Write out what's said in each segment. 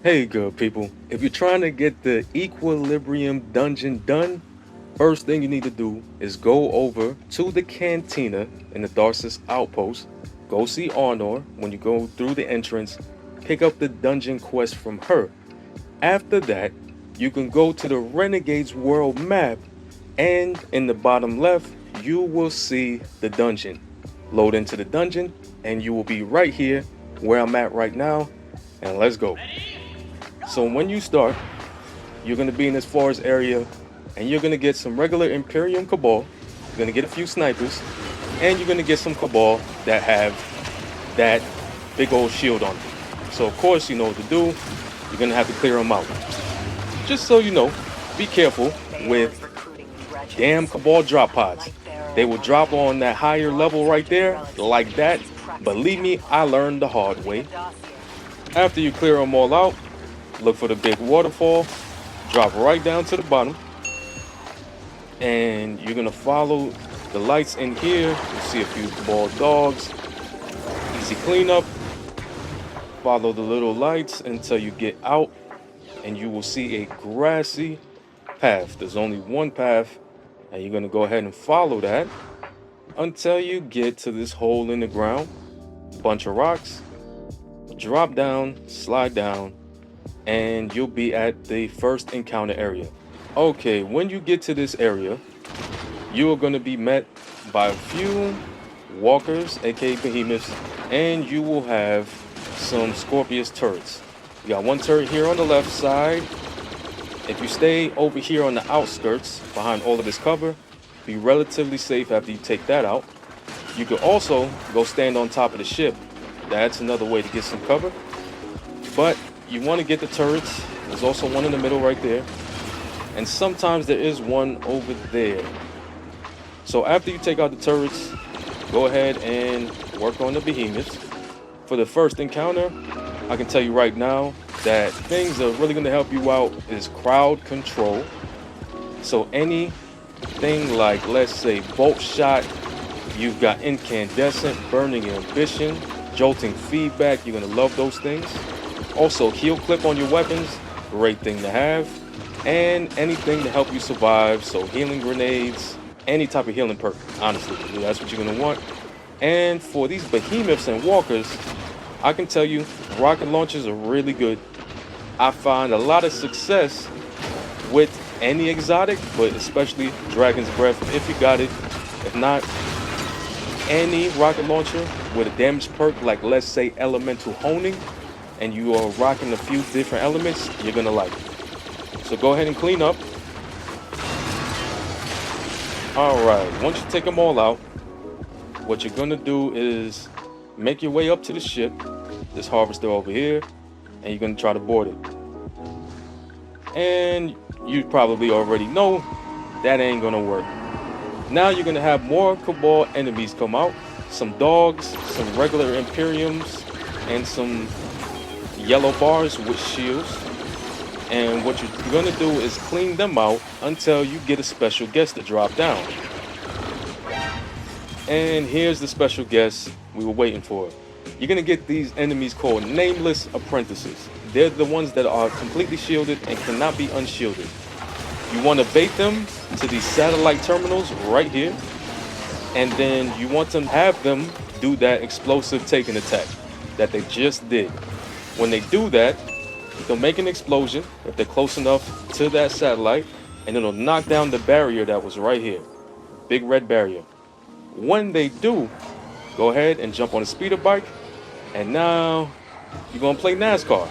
Hey, good people. If you're trying to get the Equilibrium dungeon done, first thing you need to do is go over to the cantina in the Tharsis outpost. Go see Arnor. When you go through the entrance, pick up the dungeon quest from her. After that, you can go to the Renegades world map, and in the bottom left, you will see the dungeon. Load into the dungeon, and you will be right here where I'm at right now. And let's go. So when you start, you're going to be in this forest area, and you're going to get some regular Imperium Cabal. You're going to get a few snipers, and you're going to get some Cabal that have that big old shield on them. So of course you know what to do. You're going to have to clear them out. Just so you know, be careful with damn Cabal drop pods. They will drop on that higher level right there, like that. Believe me, I learned the hard way. After you clear them all out, look for the big waterfall, drop right down to the bottom, and you're gonna follow the lights in here. You see a few Cabal dogs. Easy cleanup. Follow the little lights until you get out, and you will see a grassy path. There's only one path, and you're gonna go ahead and follow that until you get to this hole in the ground. Bunch of rocks. Drop down, slide down, and you'll be at the first encounter area. Okay, when you get to this area, you are going to be met by a few walkers, aka behemoths, and you will have some Scorpius turrets. You got one turret here on the left side. If you stay over here on the outskirts, behind all of this cover, be relatively safe after you take that out. You could also go stand on top of the ship. That's another way to get some cover. But you want to get the turrets. There's also one in the middle right there. And sometimes there is one over there. So after you take out the turrets, go ahead and work on the behemoths. For the first encounter, I can tell you right now that things that are really going to help you out is crowd control. So anything like, let's say, bolt shot, you've got incandescent, burning ambition, jolting feedback, you're going to love those things. Also, heal clip on your weapons, great thing to have. And anything to help you survive, so healing grenades, any type of healing perk, honestly, that's what you're going to want. And for these behemoths and walkers, I can tell you, rocket launchers are really good. I find a lot of success with any exotic, but especially Dragon's Breath, if you got it. If not, any rocket launcher with a damage perk, like let's say Elemental Honing, and you are rocking a few different elements, you're gonna like it. So go ahead and clean up. Alright, once you take them all out, what you're gonna do is make your way up to the ship, this harvester over here, and you're gonna try to board it. And you probably already know that ain't gonna work. Now you're gonna have more Cabal enemies come out, some dogs, some regular Imperiums, and some yellow bars with shields. And what you're gonna do is clean them out until you get a special guest to drop down. And here's the special guest we were waiting for. You're gonna get these enemies called Nameless Apprentices. They're the ones that are completely shielded and cannot be unshielded. You want to bait them to these satellite terminals right here, and then you want to have them do that explosive taking attack that they just did. When they do that, they'll make an explosion if they're close enough to that satellite, and it'll knock down the barrier that was right here, big red barrier. When they do, go ahead and jump on a speeder bike, and now you're gonna play NASCAR.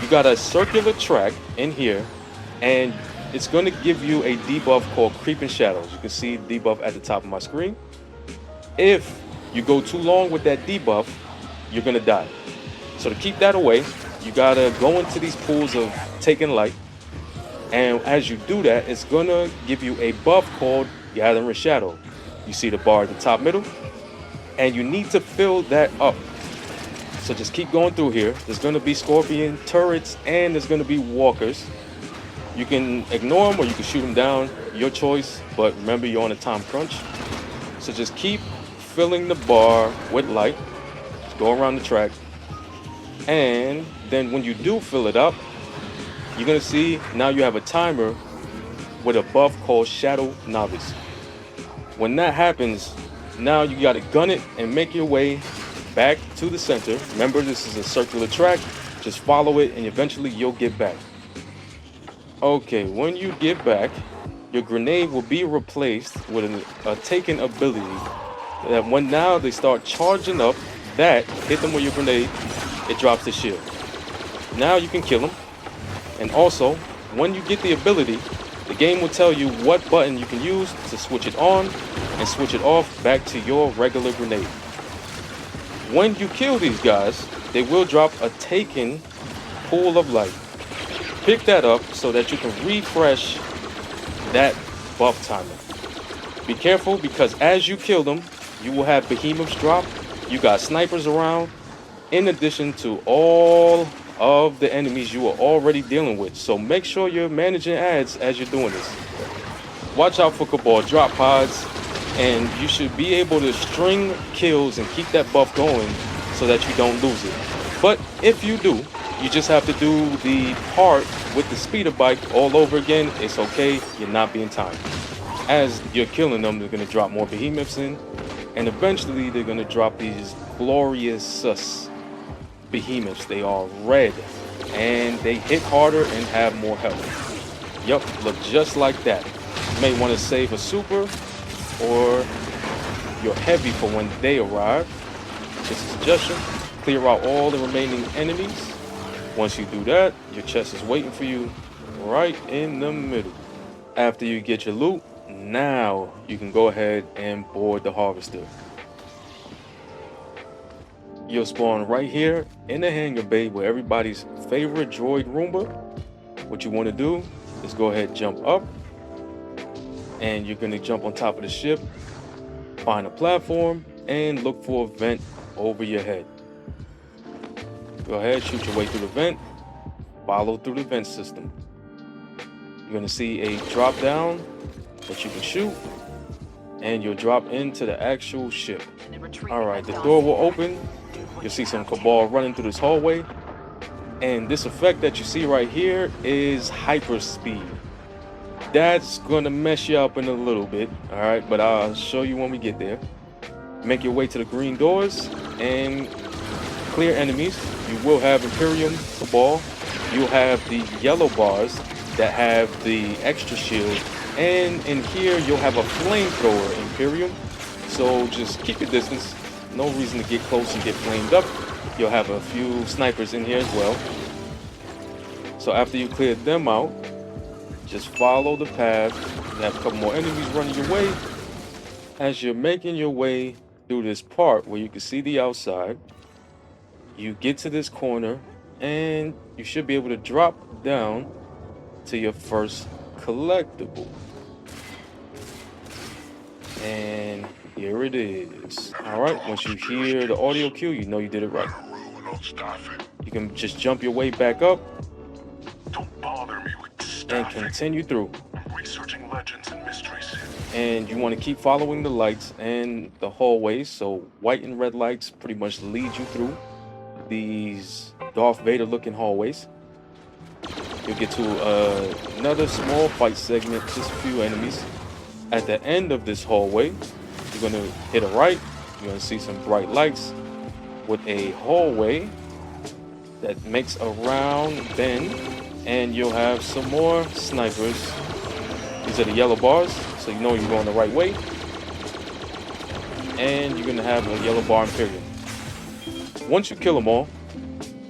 You got a circular track in here, and it's going to give you a debuff called Creeping Shadows. You can see debuff at the top of my screen. If you go too long with that debuff, you're going to die. So to keep that away, you got to go into these pools of taking light. And as you do that, it's going to give you a buff called Gathering Shadow. You see the bar at the top middle, and you need to fill that up. So just keep going through here. There's going to be Scorpion turrets, and there's going to be walkers. You can ignore them or you can shoot them down, your choice, but remember you're on a time crunch. So just keep filling the bar with light. Just go around the track. And then when you do fill it up, you're gonna see now you have a timer with a buff called Shadow Novice. When that happens, now you gotta gun it and make your way back to the center. Remember, this is a circular track. Just follow it and eventually you'll get back. Okay, when you get back, your grenade will be replaced with a taken ability that when now they start charging up, that hit them with your grenade, it drops the shield. Now you can kill them. And also, when you get the ability, the game will tell you what button you can use to switch it on and switch it off back to your regular grenade. When you kill these guys, they will drop a taken pool of light. Pick that up so that you can refresh that buff timer. Be careful because as you kill them, you will have behemoths drop. You got snipers around, in addition to all of the enemies you are already dealing with. So make sure you're managing ads as you're doing this. Watch out for Cabal drop pods, and you should be able to string kills and keep that buff going so that you don't lose it. But if you do, you just have to do the part with the speeder bike all over again. It's okay, you're not being timed. As you're killing them, they're gonna drop more behemoths in, and eventually they're gonna drop these glorious behemoths. They are red and they hit harder and have more health. Yup, look just like that. You may want to save a super or your heavy for when they arrive. Just a suggestion, clear out all the remaining enemies. Once you do that, your chest is waiting for you right in the middle. After you get your loot, now you can go ahead and board the harvester. You'll spawn right here in the hangar bay where everybody's favorite droid Roomba. What you want to do is go ahead, jump up, and you're going to jump on top of the ship, find a platform, and look for a vent over your head. Go ahead, shoot your way through the vent, follow through the vent system. You're going to see a drop down that you can shoot, and you'll drop into the actual ship. Alright, the door will open. You'll see some Cabal running through this hallway. And this effect that you see right here is hyper speed. That's gonna mess you up in a little bit, alright, but I'll show you when we get there. Make your way to the green doors and clear enemies. You will have Imperium Cabal. You'll have the yellow bars that have the extra shield. And in here, you'll have a flamethrower Imperium. So just keep your distance. No reason to get close and get flamed up. You'll have a few snipers in here as well. So after you clear them out, just follow the path. You have a couple more enemies running your way. As you're making your way through this part where you can see the outside, you get to this corner and you should be able to drop down to your first collectible. And here it is. Alright, once you hear the audio cue, you know you did it right. You can just jump your way back up and continue through. Researching legends and mysteries. And you want to keep following the lights and the hallways. So white and red lights pretty much lead you through these Darth Vader looking hallways. You'll get to another small fight segment, just a few enemies. At the end of this hallway, you're going to hit a right. You're going to see some bright lights with a hallway that makes a round bend, and you'll have some more snipers. These are the yellow bars, so you know you're going the right way. And you're going to have a yellow bar Imperium. Once you kill them all,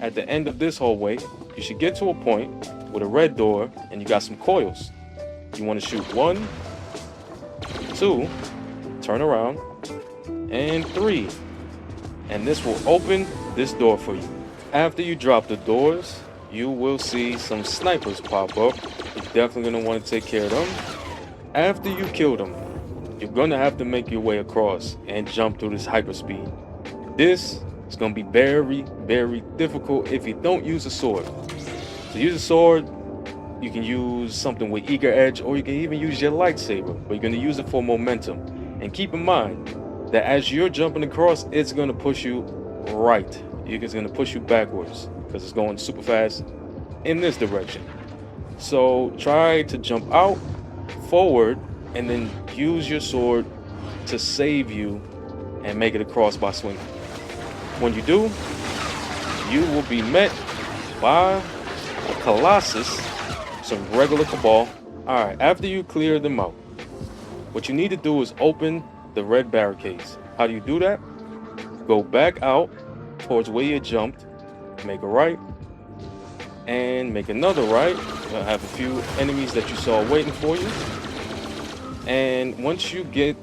at the end of this hallway, you should get to a point with a red door, and you got some coils. You want to shoot 1, 2, turn around, and 3. And this will open this door for you. After you drop the doors, you will see some snipers pop up. You're definitely going to want to take care of them. After you kill them, you're going to have to make your way across and jump through this hyperspeed. This is going to be very, very difficult if you don't use a sword. To use a sword, you can use something with eager edge, or you can even use your lightsaber, but you're going to use it for momentum. And keep in mind that as you're jumping across, it's going to push you right it's going to push you backwards because it's going super fast in this direction. So try to jump out, forward, and then use your sword to save you and make it across by swinging. When you do, you will be met by a Colossus, some regular Cabal. Alright, after you clear them out, what you need to do is open the red barricades. How do you do that? Go back out towards where you jumped, make a right, and make another right. You'll have a few enemies that you saw waiting for you. And once you get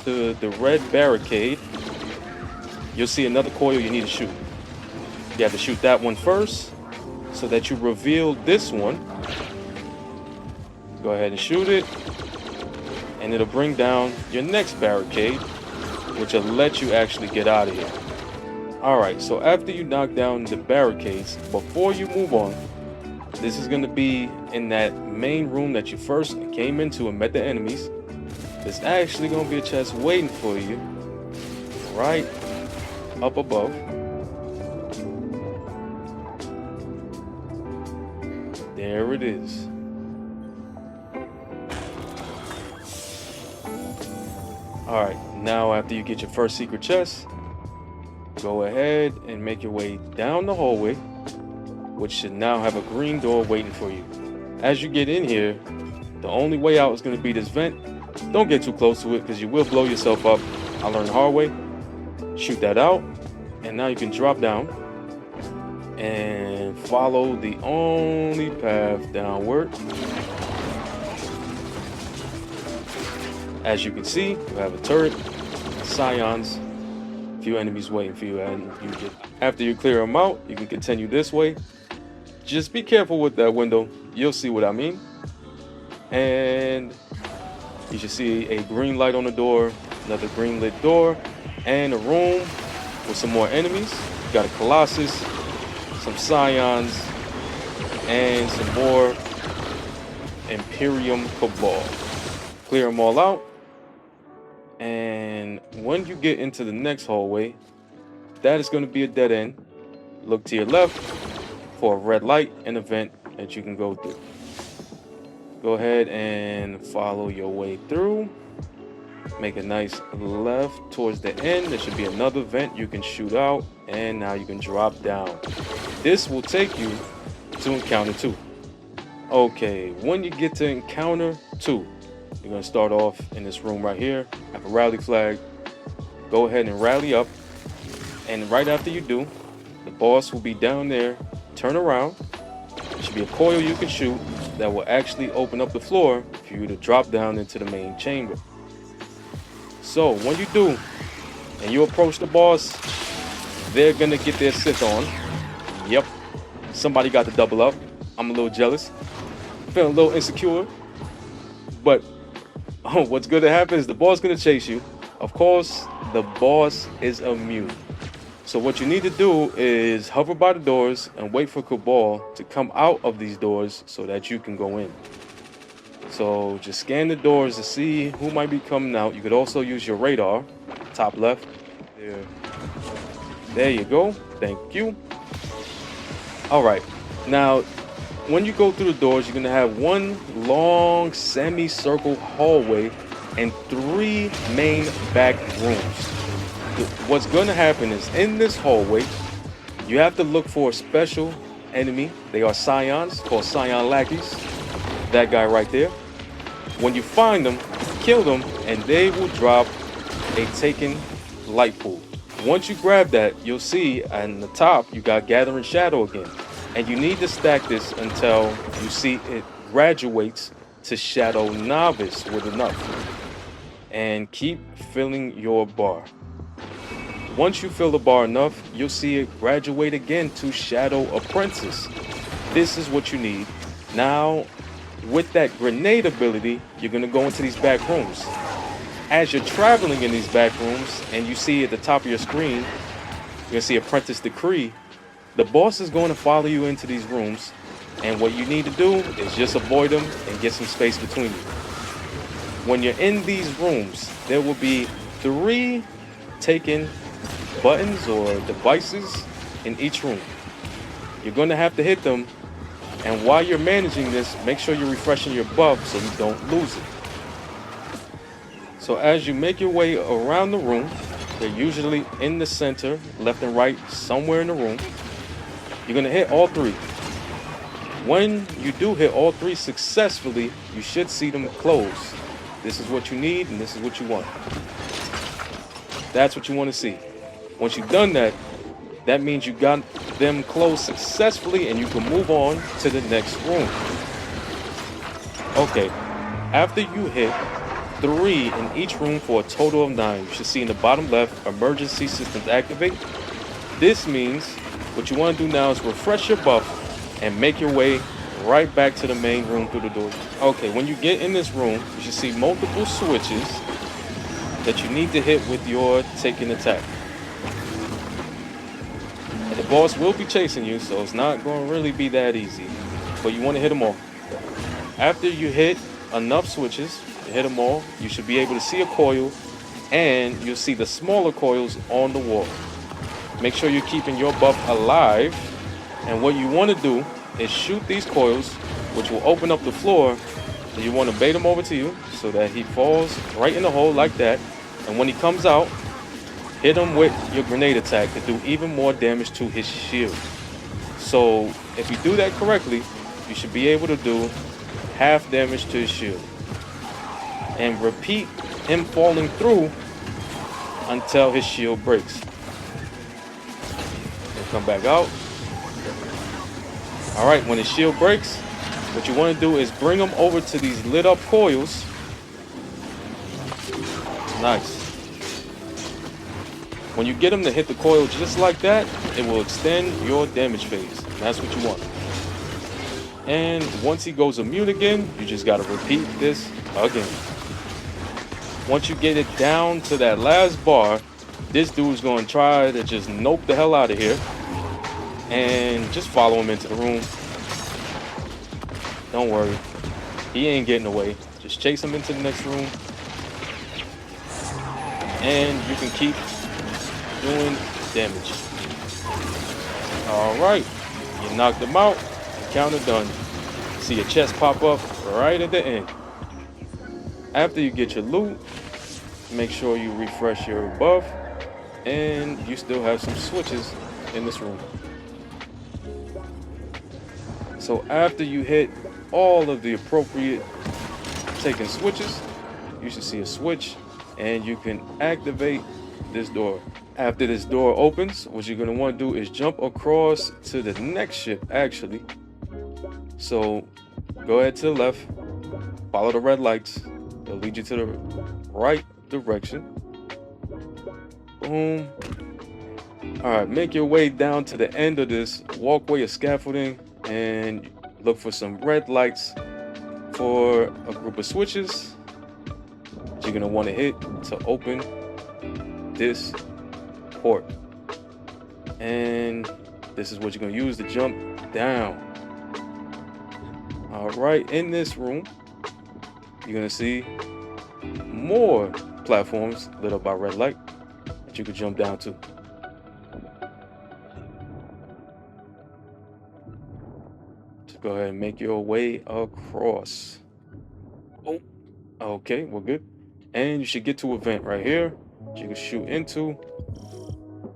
to the red barricade, you'll see another coil you need to shoot. You have to shoot that one first so that you reveal this one. Go ahead and shoot it, and it'll bring down your next barricade, which will let you actually get out of here. Alright, so after you knock down the barricades, before you move on, this is going to be in that main room that you first came into and met the enemies. There's actually going to be a chest waiting for you right up above. There it is. Alright, now after you get your first secret chest, go ahead and make your way down the hallway, which should now have a green door waiting for you. As you get in here, the only way out is going to be this vent. Don't get too close to it because you will blow yourself up. I learned the hard way. Shoot that out, and now you can drop down and follow the only path downward. As you can see, you have a turret, scions, a few enemies waiting for you, and after you clear them out, you can continue this way. Just be careful with that window. You'll see what I mean. And you should see a green light on the door, another green lit door, and a room with some more enemies. You got a Colossus, some Scions, and some more Imperium Cabal. Clear them all out. And when you get into the next hallway, that is going to be a dead end. Look to your left for a red light and a vent that you can go through. Go ahead and follow your way through. Make a nice left towards the end. There should be another vent you can shoot out, and now you can drop down. This will take you to encounter 2. Okay, when you get to encounter 2, you're going to start off in this room right here. Have a rally flag. Go ahead and rally up, and right after you do, the boss will be down there. Turn around. There should be a coil you can shoot that will actually open up the floor for you to drop down into the main chamber. So when you do, and you approach the boss, they're gonna get their Sith on. Yep, somebody got the double up. I'm a little jealous, feeling a little insecure, but what's gonna happen is the boss gonna chase you. Of course, the boss is immune. So what you need to do is hover by the doors and wait for Cabal to come out of these doors so that you can go in. So just scan the doors to see who might be coming out. You could also use your radar, top left. There you go. Thank you. All right. Now, when you go through the doors, you're going to have one long semicircle hallway and 3 main back rooms. What's going to happen is in this hallway, you have to look for a special enemy. They are Scions, called Scion Lackeys. That guy right there. When you find them, kill them, and they will drop a taken light pool. Once you grab that, you'll see on the top, you got Gathering Shadow again. And you need to stack this until you see it graduates to Shadow Novice with enough. And keep filling your bar. Once you fill the bar enough, you'll see it graduate again to Shadow Apprentice. This is what you need. Now, with that grenade ability, you're going to go into these back rooms. As you're traveling in these back rooms, and you see at the top of your screen, you're going to see Apprentice Decree. The boss is going to follow you into these rooms, and what you need to do is just avoid them and get some space between you. When you're in these rooms, there will be 3 taken buttons or devices in each room. You're going to have to hit them, and while you're managing this, make sure you're refreshing your buff so you don't lose it. So as you make your way around the room, they're usually in the center, left and right, somewhere in the room. You're going to hit all 3. When you do hit all 3 successfully, you should see them close. This is what you need, and this is what you want. That's what you want to see. Once you've done that, that means you got them closed successfully, and you can move on to the next room. Okay, after you hit 3 in each room for a total of 9, you should see in the bottom left, emergency systems activate. This means what you want to do now is refresh your buff and make your way right back to the main room through the door. Okay, when you get in this room, you should see multiple switches that you need to hit with your taking attack. And the boss will be chasing you, so it's not going to really be that easy, but you want to hit them all. After you hit enough switches to hit them all, you should be able to see a coil, and you'll see the smaller coils on the wall. Make sure you're keeping your buff alive, and what you want to do is shoot these coils, which will open up the floor. You want to bait him over to you so that he falls right in the hole like that, and when he comes out, hit him with your grenade attack to do even more damage to his shield. So if you do that correctly, you should be able to do half damage to his shield, and repeat him falling through until his shield breaks. And come back out. All right, when his shield breaks, what you want to do is bring him over to these lit up coils. Nice. When you get him to hit the coil just like that, it will extend your damage phase. That's what you want. And once he goes immune again, you just got to repeat this again. Once you get it down to that last bar, this dude's going to try to just nope the hell out of here. And just follow him into the room. Don't worry, he ain't getting away. Just chase him into the next room, and you can keep doing damage. All right, you knocked him out. Counter done. See your chest pop up right at the end. After you get your loot, make sure you refresh your buff, and you still have some switches in this room. So after you hit all of the appropriate taken switches, you should see a switch, and you can activate this door. After this door opens, what you're going to want to do is jump across to the next ship, actually. So go ahead to the left, follow the red lights. They'll lead you to the right direction. Boom. All right, make your way down to the end of this walkway of scaffolding, and look for some red lights for a group of switches you're going to want to hit to open this port. And this is what you're going to use to jump down. All right, in this room, you're going to see more platforms lit up by red light that you can jump down to. Go ahead and make your way across. Oh, okay, we're good. And you should get to a vent right here that you can shoot into,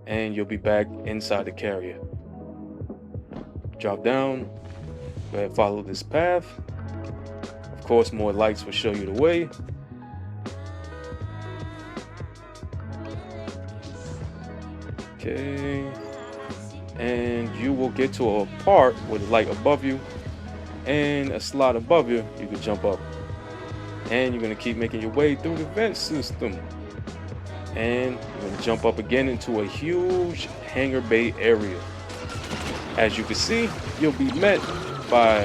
and you'll be back inside the carrier. Drop down. Go ahead and follow this path. Of course, more lights will show you the way. Okay. And you will get to a part with a light above you and a slot above you. You can jump up, and you're going to keep making your way through the vent system, and you're going to jump up again into a huge hangar bay area. As you can see, you'll be met by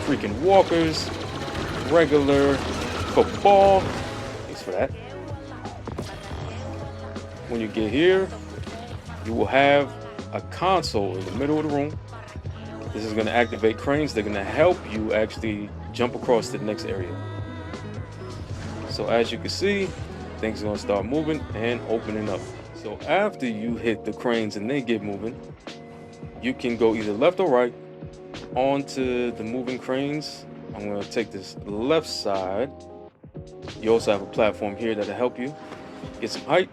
freaking walkers, regular cabal. Thanks for that. When you get here, you will have a console in the middle of the room. This is going to activate cranes. They're going to help you actually jump across to the next area. So as you can see, things are going to start moving and opening up. So after you hit the cranes and they get moving, you can go either left or right onto the moving cranes. I'm going to take this left side. You also have a platform here that'll help you get some height.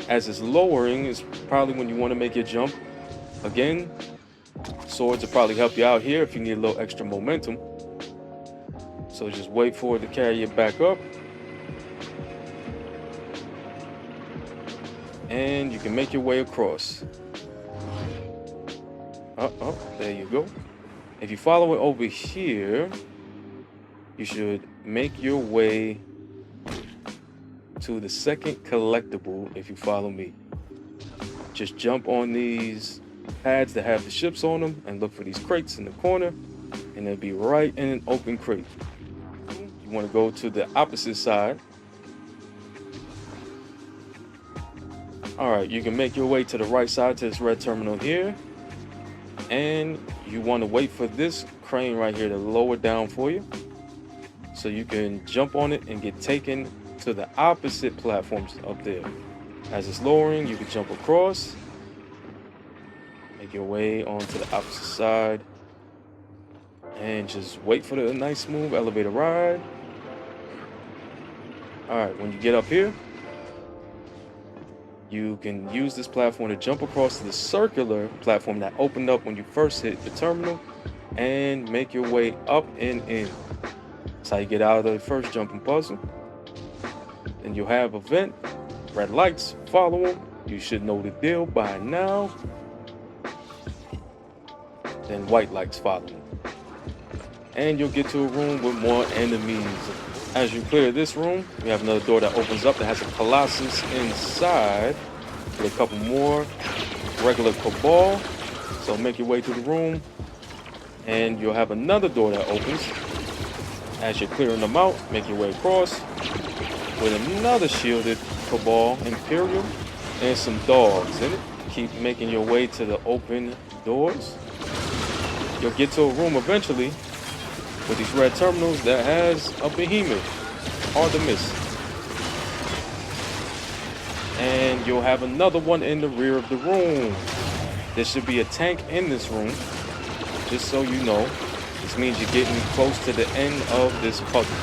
As it's lowering is probably when you want to make your jump. Again, swords will probably help you out here if you need a little extra momentum. So just wait for it to carry you back up. And you can make your way across. There you go. If you follow it over here, you should make your way to the second collectible if you follow me. Just jump on these pads that have the ships on them and look for these crates in the corner, and they'll be right in an open crate. You want to go to the opposite side. Alright, you can make your way to the right side to this red terminal here, and you want to wait for this crane right here to lower down for you so you can jump on it and get taken to the opposite platforms up there. As it's lowering, you can jump across, make your way onto the opposite side, and just wait for the nice smooth elevator ride. Alright, when you get up here, you can use this platform to jump across to the circular platform that opened up when you first hit the terminal and make your way up and in. That's how you get out of the first jumping puzzle. Then you'll have a vent, red lights, follow them. You should know the deal by now. Then white lights follow them. And you'll get to a room with more enemies. As you clear this room, we have another door that opens up that has a Colossus inside with a couple more regular Cabal. So make your way through the room, and you'll have another door that opens. As you're clearing them out, make your way across with another shielded Cabal Imperial and some dogs in it. Keep making your way to the open doors. You'll get to a room eventually with these red terminals that has a behemoth. Hard to miss. And you'll have another one in the rear of the room. There should be a tank in this room, just so you know. This means you're getting close to the end of this puzzle.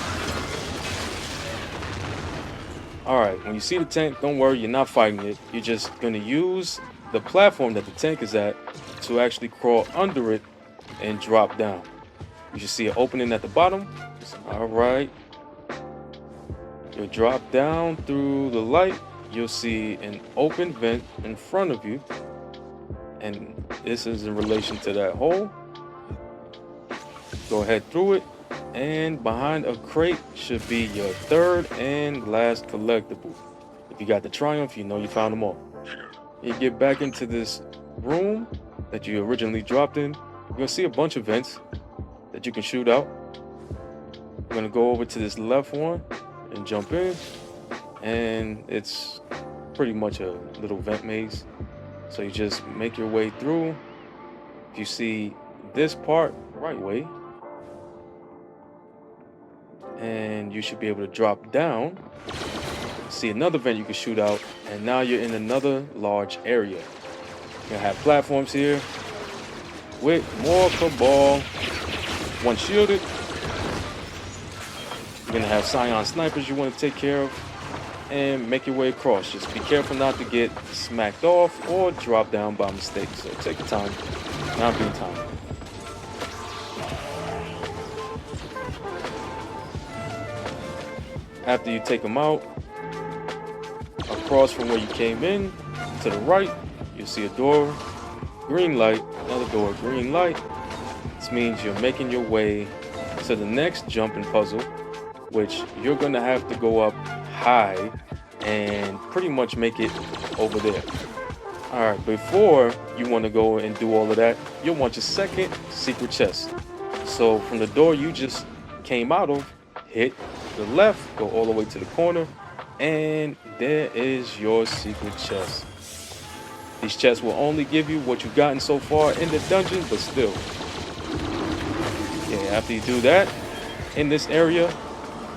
Alright, when you see the tank, don't worry, you're not fighting it. You're just going to use the platform that the tank is at to actually crawl under it and drop down. You should see an opening at the bottom. Alright. You'll drop down through the light. You'll see an open vent in front of you. And this is in relation to that hole. Go ahead through it. And behind a crate should be your third and last collectible. If you got the Triumph, you know you found them all. You get back into this room that you originally dropped in. You're going to see a bunch of vents that you can shoot out. I'm going to go over to this left one and jump in. And it's pretty much a little vent maze. So you just make your way through. If you see this part, right way. And you should be able to drop down. See another vent you can shoot out. And now you're in another large area. You're going to have platforms here with more Cabal. One shielded. You're going to have Scion snipers you want to take care of. And make your way across. Just be careful not to get smacked off or drop down by mistake. So take your time. Not being time. After you take them out, across from where you came in, to the right, you'll see a door, green light, another door, green light. This means you're making your way to the next jumping puzzle, which you're going to have to go up high and pretty much make it over there. Alright, before you want to go and do all of that, you'll want your second secret chest. So from the door you just came out of, hit the left, go all the way to the corner, and there is your secret chest. These chests will only give you what you've gotten so far in the dungeon, but still. Yeah, after you do that, in this area,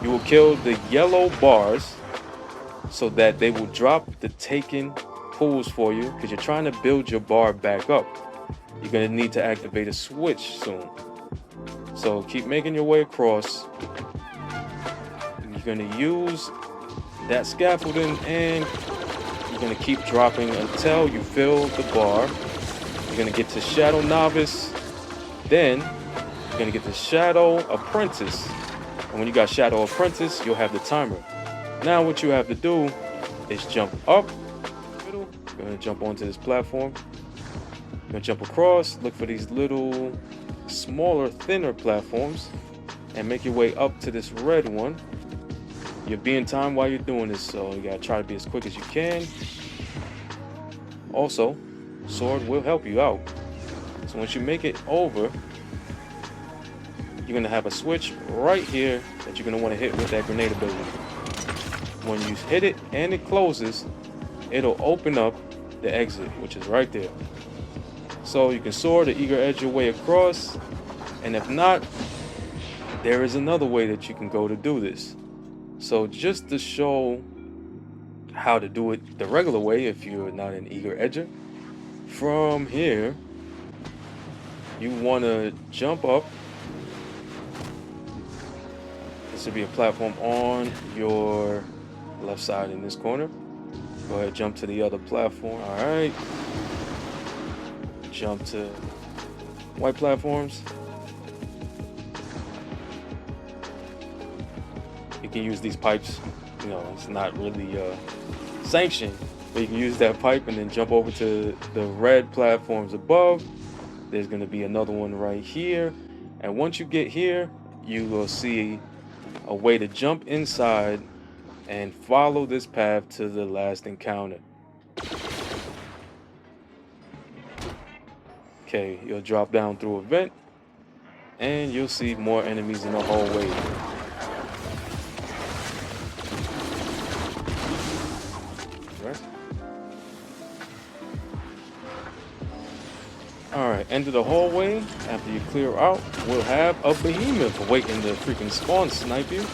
you will kill the yellow bars so that they will drop the taken pools for you, because you're trying to build your bar back up. you're gonna need to activate a switch soon. So keep making your way across. You're gonna use that scaffolding and you're gonna keep dropping until you fill the bar. You're gonna get to Shadow Novice, then you're gonna get to Shadow Apprentice. And when you got Shadow Apprentice, you'll have the timer. Now what you have to do is jump up, middle. You're gonna jump onto this platform. You're gonna jump across, look for these little smaller, thinner platforms, and make your way up to this red one. You're being timed while you're doing this, so you gotta try to be as quick as you can. Also, sword will help you out. So once you make it over, you're gonna have a switch right here that you're gonna want to hit with that grenade ability. When you hit it and it closes, it'll open up the exit, which is right there. So you can sword or eager edge your way across, and if not, there is another way that you can go to do this. So just to show how to do it the regular way, if you're not an eager edger, from here, you want to jump up. This will be a platform on your left side in this corner. Go ahead, jump to the other platform. All right. Jump to white platforms. You can use these pipes. You know, it's not really sanctioned, but you can use that pipe and then jump over to the red platforms above. There's going to be another one right here. And once you get here, you will see a way to jump inside and follow this path to the last encounter. Okay, you'll drop down through a vent and you'll see more enemies in the hallway. Alright, end of the hallway. After you clear out, we'll have a behemoth waiting to freaking spawn snipe you.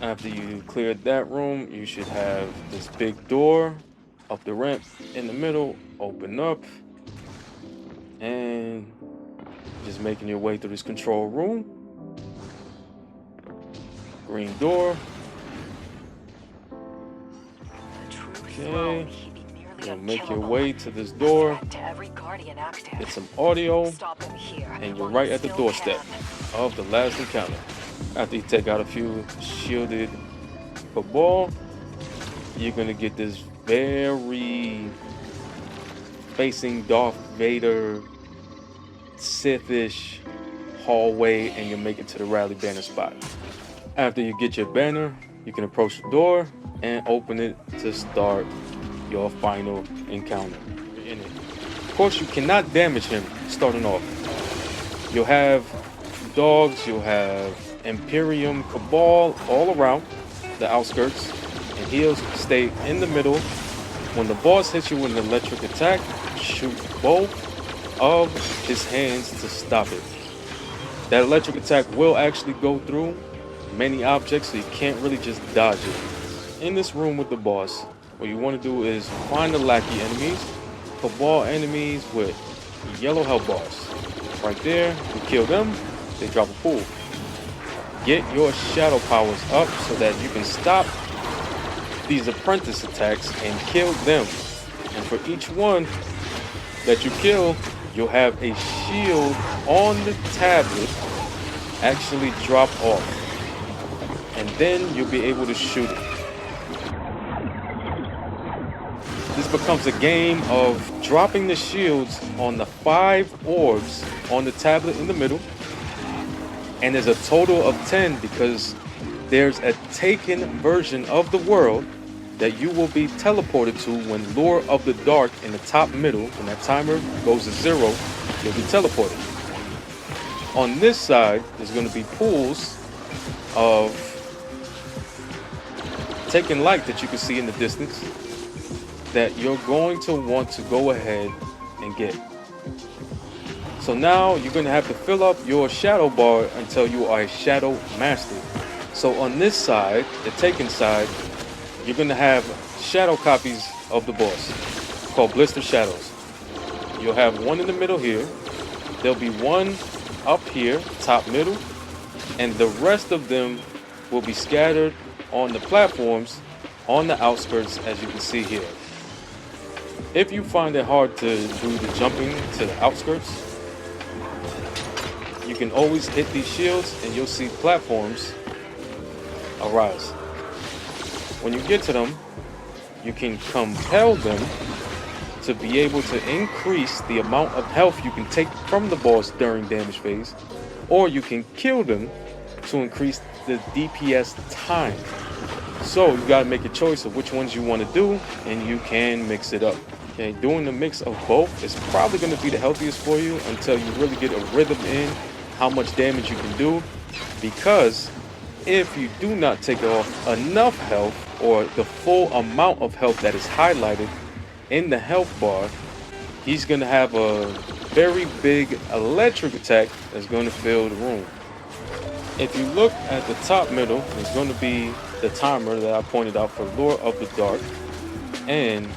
After you cleared that room, you should have this big door up the ramp in the middle, open up, and just making your way through this control room. Green door. Okay. You'll make your way to this door, get some audio, and you're right at the doorstep of the last encounter. After you take out a few shielded football, you're gonna get this very facing Darth Vader Sith-ish hallway, and you'll make it to the rally banner spot. After you get your banner, you can approach the door and open it to start your final encounter in it. Of course, you cannot damage him starting off. You'll have dogs, you'll have Imperium Cabal all around the outskirts, and he'll stay in the middle. When the boss hits you with an electric attack, shoot both of his hands to stop it. That electric attack will actually go through many objects, so you can't really just dodge it. In this room with the boss, what you want to do is find the lackey enemies, Cabal enemies with yellow health bars. Right there, you kill them, they drop a pool. Get your shadow powers up so that you can stop these apprentice attacks and kill them. And for each one that you kill, you'll have a shield on the tablet actually drop off. And then you'll be able to shoot it. This becomes a game of dropping the shields on the 5 orbs on the tablet in the middle. And there's a total of 10 because there's a taken version of the world that you will be teleported to when Lure of the Dark in the top middle, when that timer goes to 0, you'll be teleported. On this side, there's going to be pools of taken light that you can see in the distance that you're going to want to go ahead and get. So now you're going to have to fill up your shadow bar until you are a shadow master. So on this side, the taken side, you're going to have shadow copies of the boss. called Blister Shadows. You'll have one in the middle here. There'll be one up here, top middle, and the rest of them will be scattered on the platforms on the outskirts, as you can see here. If you find it hard to do the jumping to the outskirts, you can always hit these shields and you'll see platforms arise. When you get to them, you can compel them to be able to increase the amount of health you can take from the boss during damage phase, or you can kill them to increase the DPS time. So you gotta make a choice of which ones you want to do, and you can mix it up. Okay, doing the mix of both is probably going to be the healthiest for you until you really get a rhythm in how much damage you can do, because if you do not take off enough health or the full amount of health that is highlighted in the health bar, he's going to have a very big electric attack that's going to fill the room. If you look at the top middle, there's going to be the timer that I pointed out for Lure of the Dark, and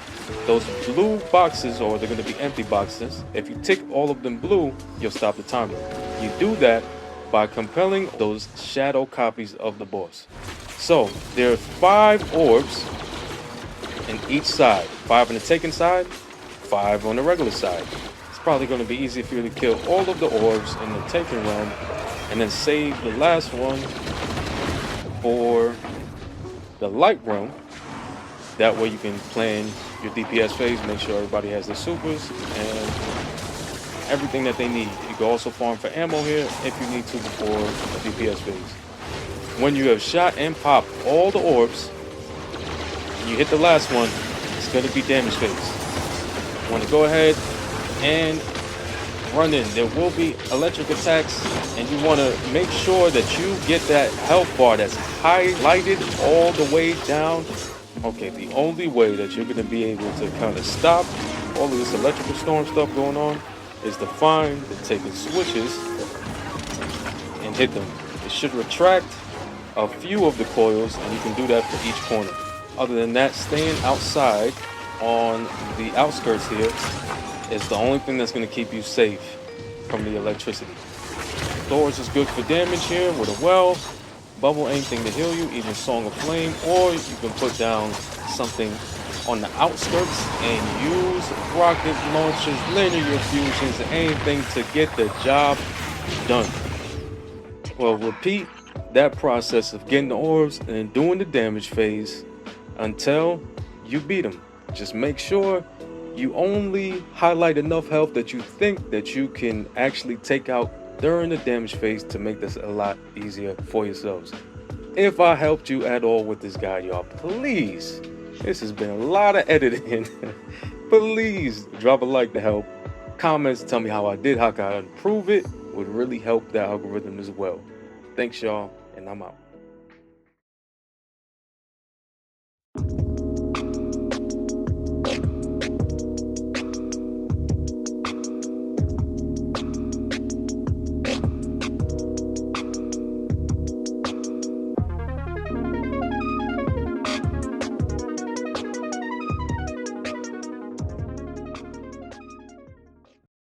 those blue boxes, or they're going to be empty boxes, if you tick all of them blue, you'll stop the timer. You do that by compelling those shadow copies of the boss. So there are 5 orbs in each side, 5 on the taken side, 5 on the regular side. It's probably going to be easy for you to kill all of the orbs in the taken realm and then save the last one for the light realm. That way you can plan your DPS phase, make sure everybody has their supers and everything that they need. You can also farm for ammo here if you need to before a DPS phase. When you have shot and popped all the orbs, and you hit the last one, it's going to be damage phase. You want to go ahead and run in. There will be electric attacks, and you want to make sure that you get that health bar that's highlighted all the way down. Okay, the only way that you're going to be able to kind of stop all of this electrical storm stuff going on is to find the taken switches and hit them. It should retract a few of the coils, and you can do that for each corner. Other than that, staying outside on the outskirts here is the only thing that's going to keep you safe from the electricity. Storage is good for damage here with a well. Bubble anything to heal you, even Song of Flame, or you can put down something on the outskirts and use rocket launchers, linear fusions, anything to get the job done. Well, repeat that process of getting the orbs and doing the damage phase until you beat them. Just make sure you only highlight enough health that you think that you can actually take out during the damage phase to make this a lot easier for yourselves. If I helped you at all with this guide, y'all, please, this has been a lot of editing. Please drop a like to help. Comments, tell me how I did, how can I improve it, would really help the algorithm as well. Thanks, y'all, and I'm out.